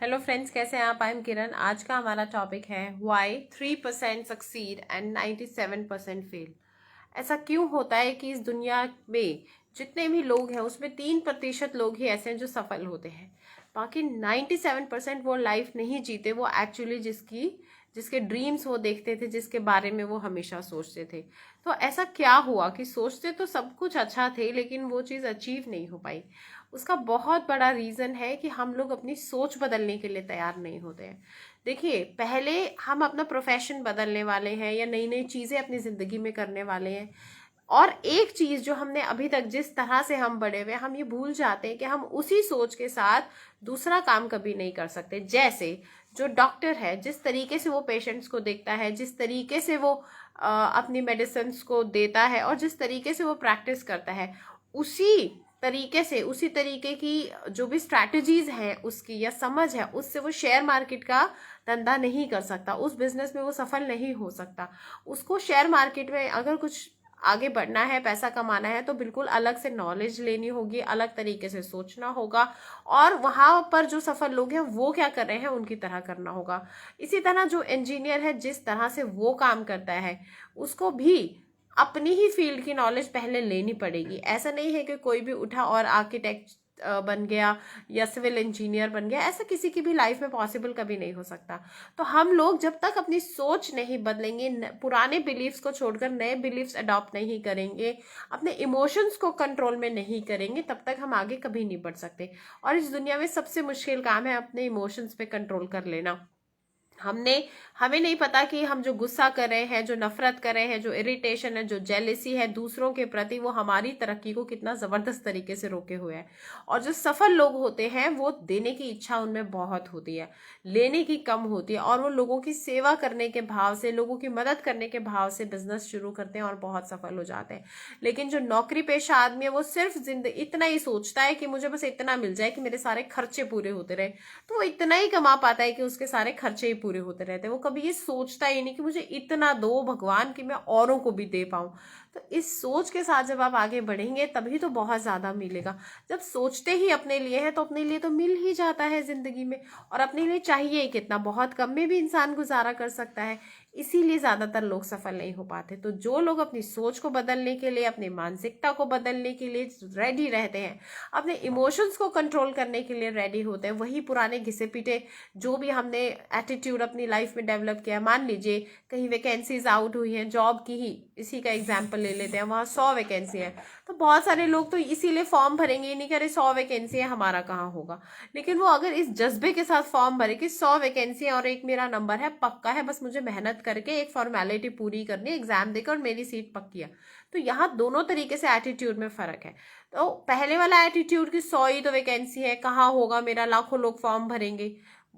Hello friends, कैसे हैं आप? आई एम किरण। आज का हमारा टॉपिक है व्हाई 3% सक्सीड एंड 97% फेल। ऐसा क्यों होता है कि इस दुनिया में जितने भी लोग हैं उसमें 3% लोग ही ऐसे हैं जो सफल होते हैं। बाकी 97% वो लाइफ नहीं जीते, वो एक्चुअली जिसके ड्रीम्स वो देखते थे, जिसके बारे में वो हमेशा सोचते थे। तो ऐसा क्या हुआ कि सोचते तो सब कुछ अच्छा थे लेकिन वो चीज़ अचीव नहीं हो पाई? उसका बहुत बड़ा रीज़न है कि हम लोग अपनी सोच बदलने के लिए तैयार नहीं होते हैं। देखिए, पहले हम अपना प्रोफेशन बदलने वाले हैं या नई नई चीज़ें अपनी ज़िंदगी में करने वाले हैं। और एक चीज़ जो हमने अभी तक जिस तरह से हम बड़े हुए, हम ये भूल जाते हैं कि हम उसी सोच के साथ दूसरा काम कभी नहीं कर सकते। जैसे जो डॉक्टर है, जिस तरीके से वो पेशेंट्स को देखता है, जिस तरीके से वो अपनी मेडिसिन को देता है और जिस तरीके से वो प्रैक्टिस करता है, उसी तरीके की जो भी स्ट्रैटेजीज हैं उसकी या समझ है, उससे वो शेयर मार्केट का धंधा नहीं कर सकता, उस बिजनेस में वो सफल नहीं हो सकता। उसको शेयर मार्केट में अगर कुछ आगे बढ़ना है, पैसा कमाना है, तो बिल्कुल अलग से नॉलेज लेनी होगी, अलग तरीके से सोचना होगा और वहां पर जो सफल लोग हैं वो क्या कर रहे हैं उनकी तरह करना होगा। इसी तरह जो इंजीनियर है, जिस तरह से वो काम करता है, उसको भी अपनी ही फील्ड की नॉलेज पहले लेनी पड़ेगी। ऐसा नहीं है कि कोई भी उठा और आर्किटेक्ट बन गया या सिविल इंजीनियर बन गया। ऐसा किसी की भी लाइफ में पॉसिबल कभी नहीं हो सकता। तो हम लोग जब तक अपनी सोच नहीं बदलेंगे, पुराने बिलीफ्स को छोड़कर नए बिलीफ्स अडॉप्ट नहीं करेंगे, अपने इमोशंस को कंट्रोल में नहीं करेंगे, तब तक हम आगे कभी नहीं बढ़ सकते। और इस दुनिया में सबसे मुश्किल काम है अपने इमोशंस पे कंट्रोल कर लेना। हमें नहीं पता कि हम जो गुस्सा कर रहे हैं, जो नफरत कर रहे हैं, जो इरिटेशन है, जो जेलेसी है दूसरों के प्रति, वो हमारी तरक्की को कितना जबरदस्त तरीके से रोके हुए है। और जो सफल लोग होते हैं वो देने की इच्छा उनमें बहुत होती है, लेने की कम होती है, और वो लोगों की सेवा करने के भाव से, लोगों की मदद करने के भाव से बिजनेस शुरू करते हैं और बहुत सफल हो जाते हैं। लेकिन जो नौकरी पेशा आदमी है वो सिर्फ जिंदगी इतना ही सोचता है कि मुझे बस इतना मिल जाए कि मेरे सारे खर्चे पूरे होते रहे। तो वो इतना ही कमा पाता है कि उसके सारे खर्चे ही पूरे होते रहते हैं। वो कभी ये सोचता ही नहीं कि मुझे इतना दो भगवान कि मैं औरों को भी दे पाऊं। तो इस सोच के साथ जब आप आगे बढ़ेंगे तभी तो बहुत ज्यादा मिलेगा। जब सोचते ही अपने लिए है तो अपने लिए तो मिल ही जाता है जिंदगी में। और अपने लिए चाहिए कितना, बहुत कम में भी इंसान गुजारा कर सकता है। इसीलिए ज्यादातर लोग सफल नहीं हो पाते। तो जो लोग अपनी सोच को बदलने के लिए, अपनी मानसिकता को बदलने के लिए रेडी रहते हैं, अपने इमोशंस को कंट्रोल करने के लिए रेडी होते हैं, वही पुराने घिसे पीटे जो भी हमने एटीट्यूड अपनी लाइफ में डेवलप किया है। मान लीजिए कहीं वैकेंसीज आउट हुई हैं जॉब की ही, इसी का एग्जांपल ले लेते हैं, वहाँ 100 वैकेंसी है, तो बहुत सारे लोग तो इसीलिए फॉर्म भरेंगे ही नहीं, करे 100 वैकेंसी है, हमारा कहाँ होगा। लेकिन वो अगर इस जज्बे के साथ फॉर्म भरे कि 100 वैकेंसी है और एक मेरा नंबर है, पक्का है, बस मुझे मेहनत करके एक फॉर्मेलिटी पूरी करनी, एग्जाम देकर और मेरी सीट पक्की है। तो यहाँ दोनों तरीके से एटीट्यूड में फर्क है। तो पहले वाला एटीट्यूड की 100 ही तो वैकेंसी है, कहाँ होगा मेरा, लाखों लोग फॉर्म भरेंगे,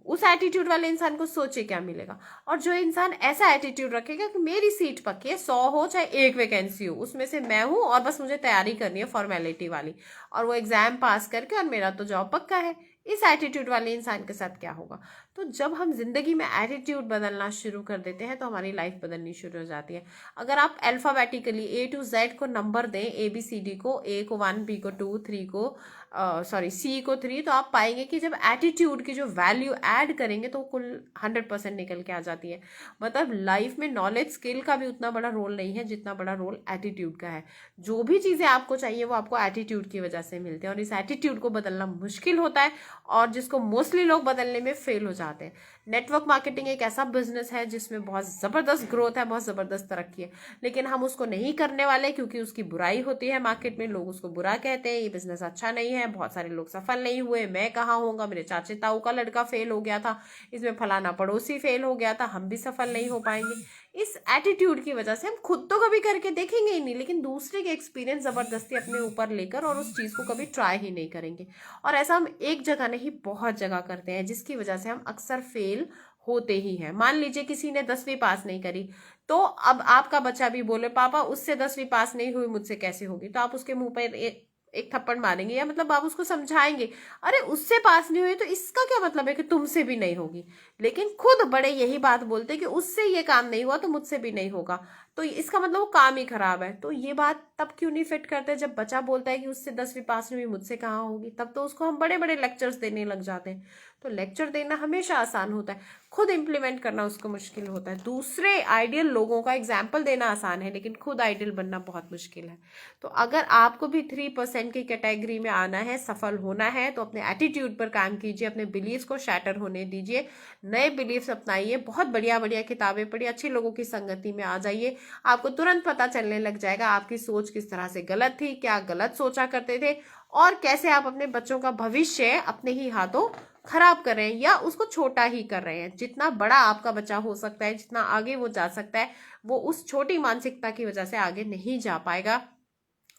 उस एटीट्यूड वाले इंसान को सोचे क्या मिलेगा। और जो इंसान ऐसा एटीट्यूड रखेगा कि मेरी सीट पक्की है, 100 हो चाहे एक वैकेंसी हो, उसमें से मैं हूं और बस मुझे तैयारी करनी है फॉर्मेलिटी वाली, और वो एग्जाम पास करके और मेरा तो जॉब पक्का है, इस एटीट्यूड वाले इंसान के साथ क्या होगा। तो जब हम जिंदगी में एटीट्यूड बदलना शुरू कर देते हैं तो हमारी लाइफ बदलनी शुरू हो जाती है। अगर आप अल्फाबेटिकली A to Z को नंबर दें, ABCD को, A को 1, B को 2, 3 को C को 3, तो आप पाएंगे कि जब एटीट्यूड की जो वैल्यू ऐड करेंगे तो कुल 100% निकल के आ जाती है। मतलब लाइफ में नॉलेज स्किल का भी उतना बड़ा रोल नहीं है जितना बड़ा रोल एटीट्यूड का है। जो भी चीज़ें आपको चाहिए वो आपको एटीट्यूड की वजह से मिलती है, और इस एटीट्यूड को बदलना मुश्किल होता है और जिसको मोस्टली लोग बदलने में फेल हो जाते हैं। नेटवर्क मार्केटिंग एक ऐसा बिजनेस है जिसमें बहुत ज़बरदस्त ग्रोथ है, बहुत ज़बरदस्त तरक्की है, लेकिन हम उसको नहीं करने वाले क्योंकि उसकी बुराई होती है मार्केट में, लोग उसको बुरा कहते हैं, ये बिजनेस अच्छा नहीं है, बहुत सारे लोग सफल नहीं हुए, मैं कहाँ होऊंगा, मेरे चाचे ताऊ का लड़का फेल हो गया था, इसमें फलाना पड़ोसी फेल हो गया था, हम भी सफल नहीं हो पाएंगे। इस एटीट्यूड की वजह से हम खुद तो कभी करके देखेंगे ही नहीं, लेकिन दूसरे के एक्सपीरियंस जबरदस्ती अपने ऊपर लेकर और उस चीज़ को कभी ट्राई ही नहीं करेंगे। और ऐसा हम एक जगह नहीं बहुत जगह करते हैं, जिसकी वजह से हम अक्सर फेल होते ही हैं। मान लीजिए किसी ने 10वीं पास नहीं करी, तो अब आपका बच्चा भी बोले पापा उससे 10वीं पास नहीं हुई, मुझसे कैसे होगी, तो आप उसके मुंह पर एक थप्पड़ मारेंगे, या मतलब आप उसको समझाएंगे, अरे उससे पास नहीं हुई तो इसका क्या मतलब है कि तुमसे भी नहीं होगी। लेकिन खुद बड़े यही बात बोलते कि उससे ये काम नहीं हुआ तो मुझसे भी नहीं होगा। तो इसका मतलब वो काम ही खराब है। तो ये बात तब क्यों नहीं फिट करते जब बच्चा बोलता है कि उससे 10वीं पास नहीं हुई, मुझसे कहाँ होगी, तब तो उसको हम बड़े बड़े लेक्चर्स देने लग जाते हैं। तो लेक्चर देना हमेशा आसान होता है, खुद इंप्लीमेंट करना उसको मुश्किल होता है। दूसरे आइडियल लोगों का एग्जाम्पल देना आसान है, लेकिन खुद आइडियल बनना बहुत मुश्किल है। तो अगर आपको भी 3% की कैटेगरी में आना है, सफल होना है, तो अपने एटीट्यूड पर काम कीजिए, अपने बिलीव्स को शैटर होने दीजिए, नए बिलीव्स अपनाइए, बहुत बढ़िया बढ़िया किताबें पढ़िए, अच्छे लोगों की संगति में आ जाइए। आपको तुरंत पता चलने लग जाएगा आपकी सोच किस तरह से गलत थी, क्या गलत सोचा करते थे, और कैसे आप अपने बच्चों का भविष्य अपने ही हाथों खराब कर रहे हैं या उसको छोटा ही कर रहे हैं। जितना बड़ा आपका बच्चा हो सकता है, जितना आगे वो जा सकता है, वो उस छोटी मानसिकता की वजह से आगे नहीं जा पाएगा,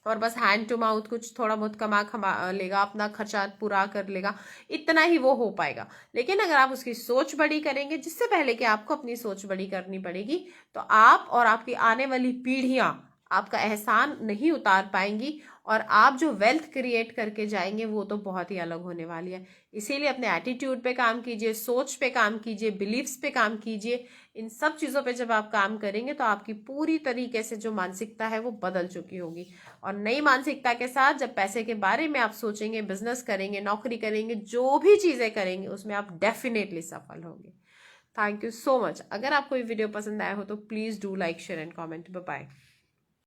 और बस हैंड टू माउथ कुछ थोड़ा बहुत कमा लेगा, अपना खर्चा पूरा कर लेगा, इतना ही वो हो पाएगा। लेकिन अगर आप उसकी सोच बड़ी करेंगे, जिससे पहले कि आपको अपनी सोच बड़ी करनी पड़ेगी, तो आप और आपकी आने वाली पीढ़ियां आपका एहसान नहीं उतार पाएंगी, और आप जो वेल्थ क्रिएट करके जाएंगे वो तो बहुत ही अलग होने वाली है। इसीलिए अपने एटीट्यूड पे काम कीजिए, सोच पे काम कीजिए, बिलीव्स पे काम कीजिए। इन सब चीज़ों पे जब आप काम करेंगे तो आपकी पूरी तरीके से जो मानसिकता है वो बदल चुकी होगी, और नई मानसिकता के साथ जब पैसे के बारे में आप सोचेंगे, बिजनेस करेंगे, नौकरी करेंगे, जो भी चीज़ें करेंगे, उसमें आप डेफिनेटली सफल होंगे। Thank you so much. अगर आपको ये वीडियो पसंद आया हो तो please do like, share and comment. Bye bye.